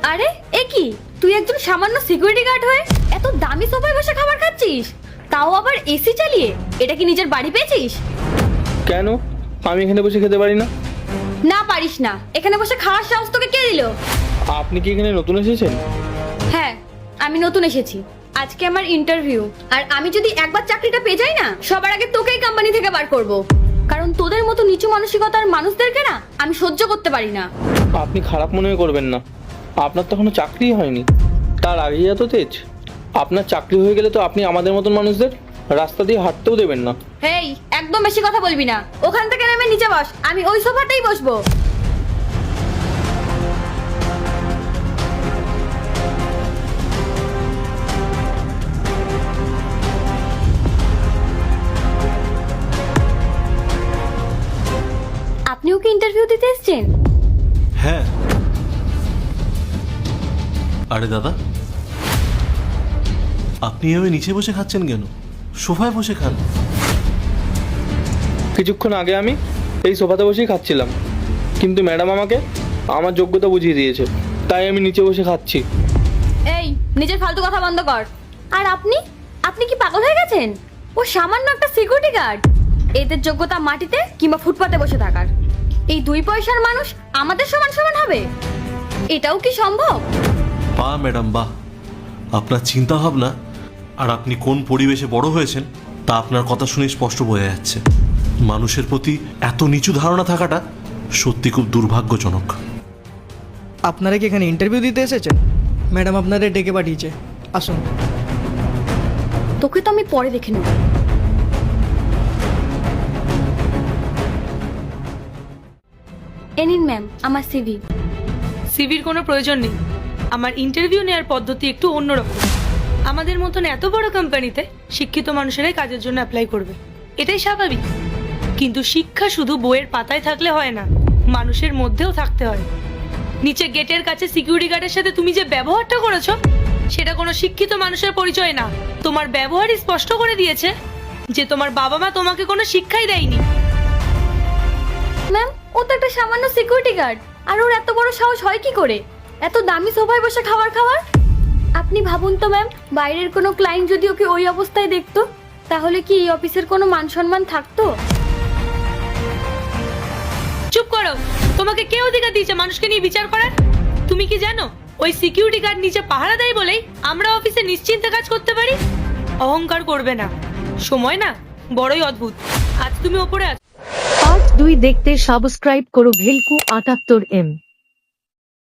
আরে এ কি, তুই একজন সামান্য সিকিউরিটি গার্ড হয়ে এত দামি সোফায় বসে খাবার খাচ্ছিস, তাও আবার এসি চালিয়ে? এটা কি নিজের বাড়ি পেয়েছিস? কেন আমি এখানে বসে খেতে পারি না? না পারিস না। এখানে বসে খাওয়ার সাহস তোকে কে দিল? আপনি কি এখানে নতুন এসেছেন? হ্যাঁ, আমি নতুন এসেছি। আজকে আমার ইন্টারভিউ, আর আমি যদি একবার চাকরিটা পেয়ে যাই না, সবার আগে তোকেই কোম্পানি থেকে বার করব। কারণ তোদের মতো নিচু মানসিকতার মানুষদেরকে না আমি সহ্য করতে পারি না। আপনি খারাপ মনে করবেন না, আপনার তো এখনো চাকরি হয়নি, তার আগেই এত তেজ। আপনার চাকরি হয়ে গেলে তো আপনি আমাদের মতন মানুষদের রাস্তা দিয়ে হাঁটতেও দেবেন না। হেই, একদম বেশি কথা বলবি না। ওখান থেকে নেমে নিচে বস, আমি ওই সোফাতেই বসবো। আপনিও কি ইন্টারভিউ দিতে এসেছেন? হ্যাঁ। আরে দাদা, আপনি এভাবে নিচে বসে খাচ্ছেন কেন? সোফায় বসে খান। কিছুক্ষণ আগে আমি এই সোফাতে বসেই খাচ্ছিলাম, কিন্তু ম্যাডাম আমাকে আমার যোগ্যতা বুঝিয়ে দিয়েছে, তাই আমি নিচে বসে খাচ্ছি। এই, নিজের ফালতু কথা বন্ধ কর। আর আপনি আপনি কি পাগল হয়ে গেছেন? ও সামান্য একটা সিকিউরিটি গার্ড। এদের যোগ্যতা মাটিতে কিংবা ফুটপাতে বসে থাকার। এই 2 পয়সার মানুষ আমাদের সমান সমান হবে? এটাও কি সম্ভব? বাহ ম্যাডাম বাহ, আপনার চিন্তা ভাবনা আর আপনি কোন পরিবেশে বড় হয়েছেন তা আপনার কথা শুনে স্পষ্ট বোঝা যাচ্ছে। মানুষের প্রতি এত নিচু ধারণা থাকাটা সত্যি খুব দুর্ভাগ্যজনক। আপনারা কি এখানে ইন্টারভিউ দিতে এসেছেন? ম্যাডাম আপনাদের ডেকে পাঠিয়েছে, আসুন। তোকে তো আমি পরে দেখে নেব। এ নিন ম্যাম আমার সিভি। সিভির কোনো প্রয়োজন নেই। আমার ইন্টারভিউ নেওয়ার পদ্ধতি একটু অন্যরকম। আমাদের মতন এত বড় কোম্পানিতে শিক্ষিত মানুষেরাই কাজের জন্য অ্যাপ্লাই করবে, এটাই স্বাভাবিক। কিন্তু শিক্ষা শুধু বইয়ের পাতায় থাকলে হয় না, মানুষের মধ্যেও থাকতে হয়। নিচে গেটের কাছে সিকিউরিটি গার্ডের সাথে তুমি যে ব্যবহারটা করেছো, সেটা কোনো শিক্ষিত মানুষের পরিচয় না। তোমার ব্যবহারই স্পষ্ট করে দিয়েছে যে তোমার বাবা মা তোমাকে কোনো শিক্ষাই দেয়নি। ম্যাম, ও তো একটা সামান্য সিকিউরিটি গার্ড, আর ওর এত বড় সাহস হয় কি করে এত দামি সোফায় বসে খাবার খাওয়ার? আপনি ভাবুন তো ম্যাম, বাইরের কোনো ক্লায়েন্ট যদি ওকে ওই অবস্থায় দেখতো, তাহলে কি এই অফিসের কোনো মান সম্মান থাকতো? চুপ করো। তোমাকে কে অধিকার দিয়েছে মানুষকে নিয়ে বিচার করার? তুমি কি জানো ওই সিকিউরিটি গার্ড নিচে পাহারা দেয় বলেই আমরা অফিসে নিশ্চিন্তে কাজ করতে পারি? অহংকার করবে না, সময় না বড়ই অদ্ভুত। আজ তুমি ওপরে আছো। পার্ট 2 দেখতে সাবস্ক্রাইব করো ভেলকু 78M।